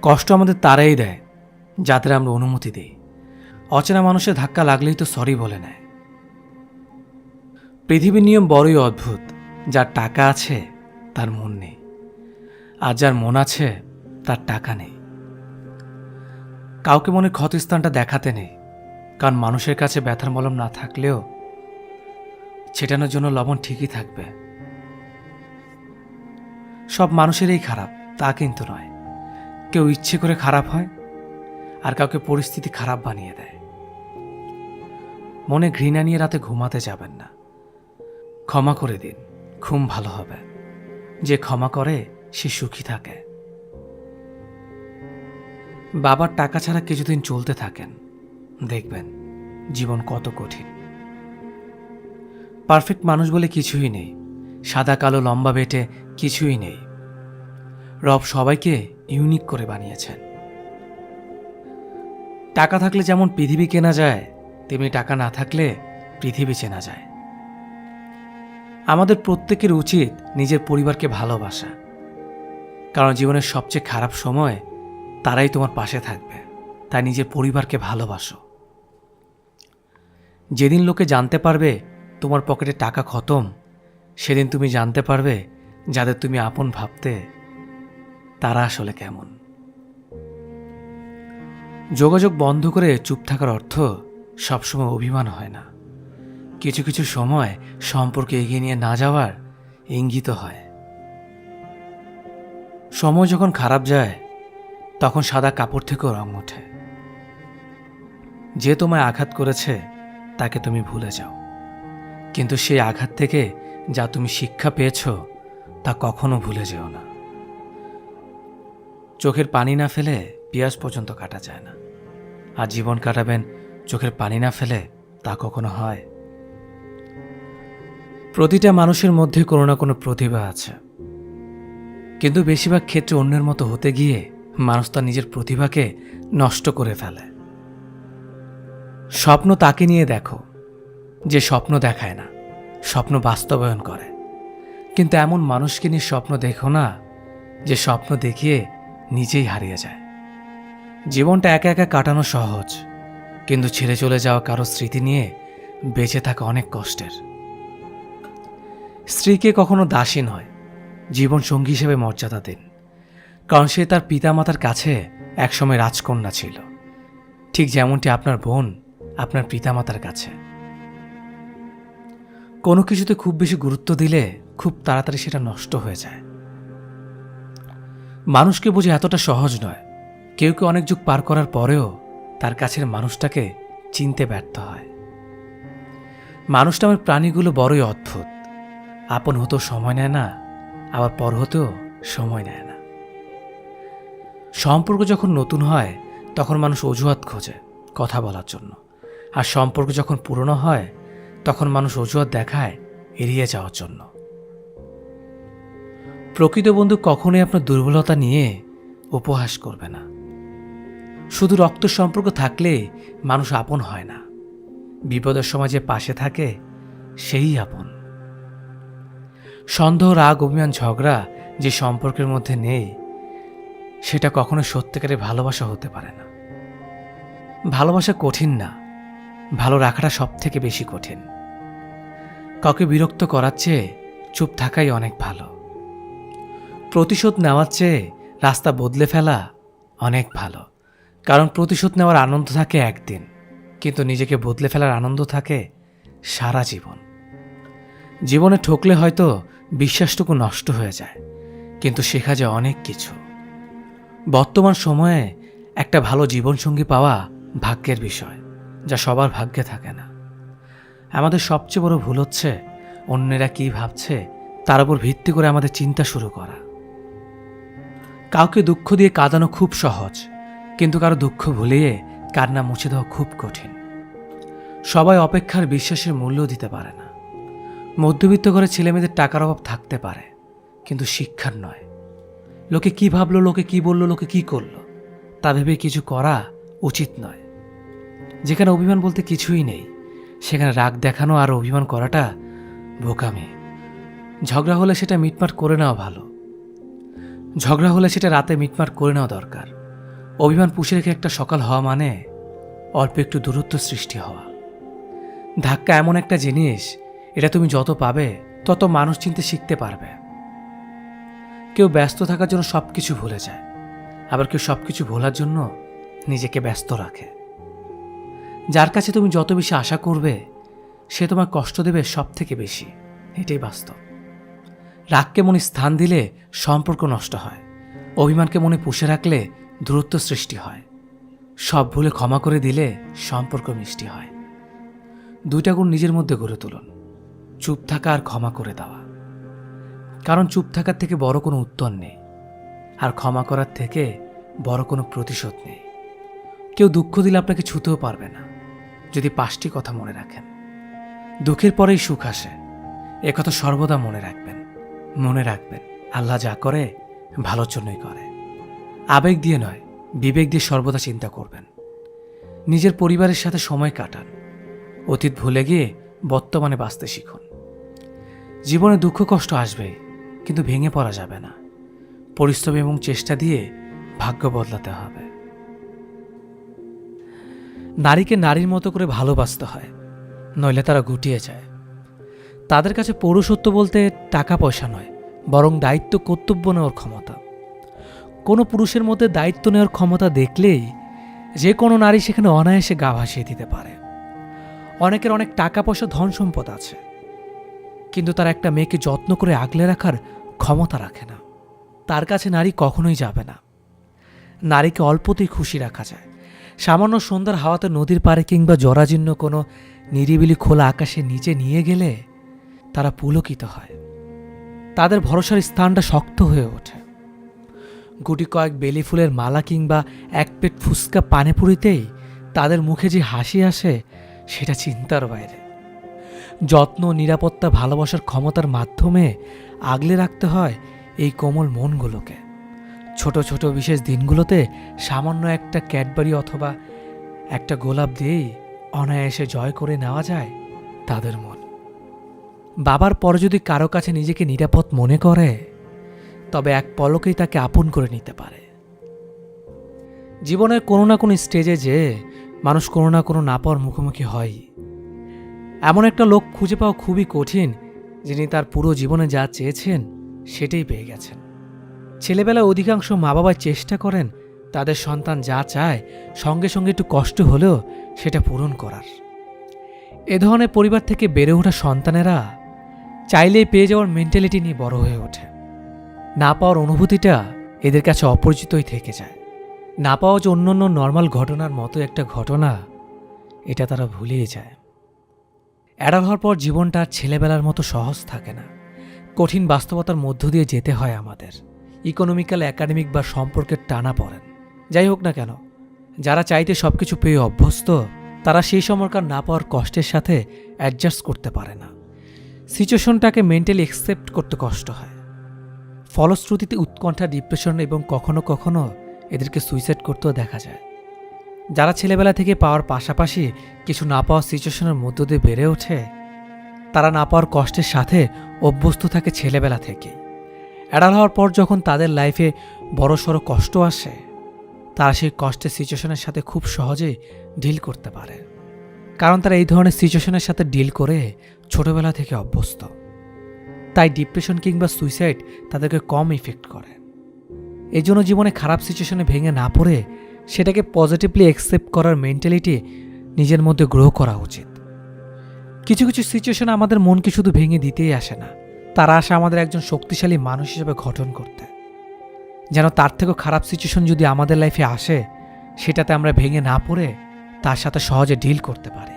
কষ্ট আমাদের তারাই দেয় যাদের আমরা অনুমতি দিই। অচেনা মানুষের ধাক্কা লাগলেই তো সরি বলে নেয়। পৃথিবীর নিয়ম বড়ই অদ্ভুত। যার টাকা আছে তার মন নেই, আর যার মন আছে তার টাকা নেই। কাউকে মনের ক্ষতস্থানটা দেখাতে নেই, কারণ মানুষের কাছে ব্যথার মলম না থাকলেও ছেটানোর জন্য লবণ ঠিকই থাকবে। সব মানুষেরই খারাপ তা কিন্তু নয়। কেউ ইচ্ছে করে খারাপ হয়, আর কাউকে পরিস্থিতি খারাপ বানিয়ে দেয়। মনে ঘৃণা নিয়ে রাতে ঘুমাতে যাবেন না। ক্ষমা করে দিন, ঘুম ভালো হবে। যে ক্ষমা করে সে সুখী থাকে। বাবার টাকা ছাড়া কিছুদিন চলতে থাকেন, দেখবেন জীবন কত কঠিন। পারফেক্ট মানুষ বলে কিছুই নেই, সাদা কালো লম্বা বেটে কিছুই নেই। রব সবাইকে ইউনিক করে বানিয়েছেন। টাকা থাকলে যেমন পৃথিবী কেনা যায়, তেমনি টাকা না থাকলে পৃথিবী চেনা যায়। আমাদের প্রত্যেকের উচিত নিজের পরিবারকে ভালোবাসা, কারণ জীবনের সবচেয়ে খারাপ সময় তারাই তোমার পাশে থাকবে। তাই নিজের পরিবারকে ভালোবাসো। যেদিন লোকে জানতে পারবে তোমার পকেটে টাকা খতম, সেদিন তুমি জানতে পারবে যাদের তুমি আপন ভাবতে তারা আসলে কেমন। যোগাযোগ বন্ধ করে চুপ থাকার অর্থ সবসময় অভিমান হয় না। কিছু কিছু সময় সম্পর্কে এগিয়ে নিয়ে না যাওয়ার ইঙ্গিত হয়। সময় যখন খারাপ যায় তখন সাদা কাপড় থেকেও রং ওঠে। যে তোমায় আঘাত করেছে তাকে তুমি ভুলে যাও, কিন্তু সেই আঘাত থেকে যা তুমি শিক্ষা পেয়েছ তা কখনো ভুলে যেও না। চোখের পানি না ফেলে পেঁয়াজ পর্যন্ত কাটা যায় না, আর জীবন কাটাবেন চোখের পানি না ফেলে তা কখনো হয়? প্রতিটা মানুষের মধ্যে কোনো না কোনো প্রতিভা আছে, কিন্তু বেশিরভাগ ক্ষেত্রে অন্যের মতো হতে গিয়ে মানুষ তার নিজের প্রতিভাকে নষ্ট করে ফেলে। স্বপ্ন তাকে নিয়ে দেখো যে স্বপ্ন দেখায় না, স্বপ্ন বাস্তবায়ন করে। কিন্তু এমন মানুষকে নিয়ে স্বপ্ন দেখো না যে স্বপ্ন দেখিয়ে নিজেই হারিয়ে যায়। জীবনটা একা একা কাটানো সহজ, কিন্তু ছেড়ে চলে যাওয়া কারো স্মৃতি নিয়ে বেঁচে থাকা অনেক কষ্টের। স্ত্রীকে কখনো দাসী নয়, জীবন সঙ্গী হিসেবে মর্যাদা দিন, কারণ সে তার পিতামাতার কাছে একসময় রাজকন্যা ছিল, ঠিক যেমনটি আপনার বোন আপনার পিতামাতার কাছে। কোনো কিছুতে খুব বেশি গুরুত্ব দিলে খুব তাড়াতাড়ি সেটা নষ্ট হয়ে যায়। মানুষকে বোঝা এতটা সহজ নয়। কেউ কেউ অনেক যুগ পার করার পরেও তার কাছের মানুষটাকে চিনতে ব্যর্থ হয়। মানুষ নামের প্রাণীগুলো বড়ই অদ্ভুত। আপন হতেও সময় নেয় না, আবার পর হতেও সময় নেয় না। সম্পর্ক যখন নতুন হয় তখন মানুষ অজুহাত খোঁজে কথা বলার জন্য, আর সম্পর্ক যখন পুরনো হয় তখন মানুষ অজুহাত দেখায় এড়িয়ে যাওয়ার জন্য। প্রকৃত বন্ধু কখনোই আপনার দুর্বলতা নিয়ে উপহাস করবে না। শুধু রক্ত সম্পর্ক থাকলে মানুষ আপন হয় না। বিপদের সময় যে পাশে থাকে সেই আপন। সন্দেহ, রাগ, অভিমান, ঝগড়া যে সম্পর্কের মধ্যে নেই সেটা কখনো সত্যিকারের ভালোবাসা হতে পারে না। ভালোবাসা কঠিন না, ভালো রাখাটা সব থেকে বেশি কঠিন। কাউকে বিরক্ত করার চেয়ে চুপ থাকাই অনেক ভালো। প্রতিশোধ নেওয়ার চেয়ে রাস্তা বদলে ফেলা অনেক ভালো, কারণ প্রতিশোধ নেওয়ার আনন্দ থাকে একদিন, কিন্তু নিজেকে বদলে ফেলার আনন্দ থাকে সারা জীবন। জীবনে ঠকলে হয়তো বিশ্বাসটুকু নষ্ট হয়ে যায়, কিন্তু শেখা যায় অনেক কিছু। বর্তমান সময়ে একটা ভালো জীবনসঙ্গী পাওয়া ভাগ্যের বিষয়, যা সবার ভাগ্যে থাকে না। আমাদের সবচেয়ে বড় ভুল হচ্ছে অন্যেরা কি ভাবছে তার উপর ভিত্তি করে আমাদের চিন্তা শুরু করা। কাউকে দুঃখ দিয়ে কাঁদানো খুব সহজ, কিন্তু কারো দুঃখ ভুলিয়ে কান্না মুছে দেওয়া খুব কঠিন। সবাই অপেক্ষার বিশ্বাসের মূল্য দিতে পারে না। মধ্যবিত্ত ঘরে ছেলেমেয়েদের টাকার অভাব থাকতে পারে, কিন্তু শিক্ষার নয়। লোকে কি ভাবলো, লোকে কি বলল, লোকে কি করলো তা ভেবে কিছু করা উচিত নয়। যেখানে অভিমান বলতে কিছুই নেই সেখানে রাগ দেখানো আর অভিমান করাটা বোকামি। ঝগড়া হলে সেটা মিটমাট করে নেওয়া ভালো। ঝগড়া হলে সেটা রাতে মিটমাট করে নেওয়া দরকার, অভিমান পুষে রেখে একটা সকাল হওয়া মানে অল্প একটু দূরত্ব সৃষ্টি হওয়া। ধাক্কা এমন একটা জিনিস, এটা তুমি যত পাবে তত মানুষ চিনতে শিখতে পারবে। কেউ ব্যস্ত থাকার জন্য সবকিছু ভুলে যায়, আবার কেউ সবকিছু ভোলার জন্য নিজেকে ব্যস্ত রাখে। যার কাছে তুমি যত বেশি আশা করবে সে তোমার কষ্ট দেবে সব থেকে বেশি, এটাই বাস্তব। রাগকে মনে স্থান দিলে সম্পর্ক নষ্ট হয়, অভিমানকে মনে পুষে রাখলে দূরত্ব সৃষ্টি হয়, সব ভুলে ক্ষমা করে দিলে সম্পর্ক মিষ্টি হয়। দুইটা গুণ নিজের মধ্যে গড়ে তুলুন, চুপ থাকা আর ক্ষমা করে দেওয়া। কারণ চুপ থাকার থেকে বড় কোনো উত্তর নেই, আর ক্ষমা করার থেকে বড় কোনো প্রতিশোধ নেই। কেউ দুঃখ দিলে আপনাকে ছুতেও পারবে না যদি 5টি কথা মনে রাখেন। দুঃখের পরেই সুখ আসে, একথা সর্বদা মনে রাখবেন। মনে রাখবেন, আল্লাহ যা করে ভালোর জন্যই করে। আবেগ দিয়ে নয়, বিবেক দিয়ে সর্বদা চিন্তা করবেন। নিজের পরিবারের সাথে সময় কাটান, অতীত ভুলে গিয়ে বর্তমানে বাঁচতে শিখুন। জীবনে দুঃখ কষ্ট আসবেই, কিন্তু ভেঙে পড়া যাবে না। পরিশ্রম এবং চেষ্টা দিয়ে ভাগ্য বদলাতে হবে। নারীকে নারীর মতো করে ভালোবাসতে হয়, নইলে তারা গুটিয়ে যায়। তাদের কাছে পৌরুষত্ব বলতে টাকা পয়সা নয়, বরং দায়িত্ব কর্তব্য নেওয়ার ক্ষমতা। কোনো পুরুষের মধ্যে দায়িত্ব নেওয়ার ক্ষমতা দেখলেই যে কোনো নারী সেখানে অনায়াসে গা ভাসিয়ে দিতে পারে। অনেকের অনেক টাকা পয়সা ধন সম্পদ আছে, কিন্তু তার একটা মেয়েকে যত্ন করে আগলে রাখার ক্ষমতা রাখে না। তার কাছে নারী কখনোই যাবে না। নারীকে অল্পতেই খুশি রাখা যায়। সামান্য সন্ধ্যার হাওয়াতে নদীর পাড়ে কিংবা জরাজীর্ণ কোনো নিরিবিলি খোলা আকাশের নিচে নিয়ে গেলে তারা পুলকিত হয়। তাদের ভরসার স্থানটা শক্ত হয়ে ওঠে। গুটি কয়েক বেলি ফুলের মালা কিংবা এক পেট ফুসকা পানিপুরিতেই তাদের মুখে যে হাসি আসে সেটা চিন্তার বাইরে। যত্ন, নিরাপত্তা, ভালোবাসার ক্ষমতার মাধ্যমে আগলে রাখতে হয় এই কোমল মনগুলোকে। ছোট ছোট বিশেষ দিনগুলোতে সামান্য একটা ক্যাডবেরি অথবা একটা গোলাপ দিয়েই অনায়াসে জয় করে নেওয়া যায় তাদের মন। বাবার পরে যদি কারো কাছে নিজেকে নিরাপদ মনে করে, তবে এক পলকেই তাকে আপন করে নিতে পারে। জীবনের কোনো না কোনো স্টেজে যে মানুষ কোনো না কোনো না পাওয়ার মুখোমুখি হয়। এমন একটা লোক খুঁজে পাওয়া খুবই কঠিন, যিনি তার পুরো জীবনে যা চেয়েছেন সেটাই পেয়ে গেছেন। ছেলেবেলায় অধিকাংশ মা বাবা চেষ্টা করেন তাদের সন্তান যা চায় সঙ্গে সঙ্গে একটু কষ্ট হলেও সেটা পূরণ করার। এ ধরনের পরিবার থেকে বেড়ে ওঠা সন্তানেরা চাইলেই পেয়ে যাওয়ার মেন্টালিটি নিয়ে বড় হয়ে ওঠে। না পাওয়ার অনুভূতিটা এদের কাছে অপরিচিতই থেকে যায়। না পাওয়া যে অন্য নর্মাল ঘটনার মতো একটা ঘটনা, এটা তারা ভুলিয়ে যায়। অ্যাডাল্ট হওয়ার পর জীবনটা আর ছেলেবেলার মতো সহজ থাকে না। কঠিন বাস্তবতার মধ্য দিয়ে যেতে হয় আমাদের। ইকোনমিক্যাল, একাডেমিক বা সম্পর্কের টানা পড়েন, যাই হোক না কেন, যারা চাইতে সবকিছু পেয়ে অভ্যস্ত, তারা সেই সময়কার না পাওয়ার কষ্টের সাথে অ্যাডজাস্ট করতে পারে না। সিচুয়েশনটাকে মেন্টালি অ্যাকসেপ্ট করতে কষ্ট হয়। ফলশ্রুতিতে উৎকণ্ঠা, ডিপ্রেশন এবং কখনো কখনো এদেরকে সুইসাইড করতেও দেখা যায়। যারা ছেলেবেলা থেকে পাওয়ার পাশাপাশি কিছু না পাওয়ার সিচুয়েশনের মধ্য দিয়ে বেড়ে ওঠে, তারা না পাওয়ার কষ্টের সাথে অভ্যস্ত থাকে ছেলেবেলা থেকে। অ্যাডাল্ট হওয়ার পর যখন তাদের লাইফে বড়সড় কষ্ট আসে, তারা সেই কষ্টের সিচুয়েশনের সাথে খুব সহজেই ডিল করতে পারে, কারণ তারা এই ধরনের সিচুয়েশনের সাথে ডিল করে ছোটবেলা থেকে অভ্যস্ত। তাই ডিপ্রেশন কিংবা সুইসাইড তাদেরকে কম ইফেক্ট করে। এই জন্য জীবনে খারাপ সিচুয়েশনে ভেঙে না পড়ে সেটাকে পজিটিভলি অ্যাকসেপ্ট করার মেন্টালিটি নিজের মধ্যে গ্রো করা উচিত। কিছু কিছু সিচুয়েশন আমাদের মনকে শুধু ভেঙে দিতেই আসে না, তারা আসে আমাদের একজন শক্তিশালী মানুষ হিসেবে গঠন করতে। যেন তার থেকেও খারাপ সিচুয়েশন যদি আমাদের লাইফে আসে, সেটাতে আমরা ভেঙে না পড়ে তার সাথে সহজে ডিল করতে পারি।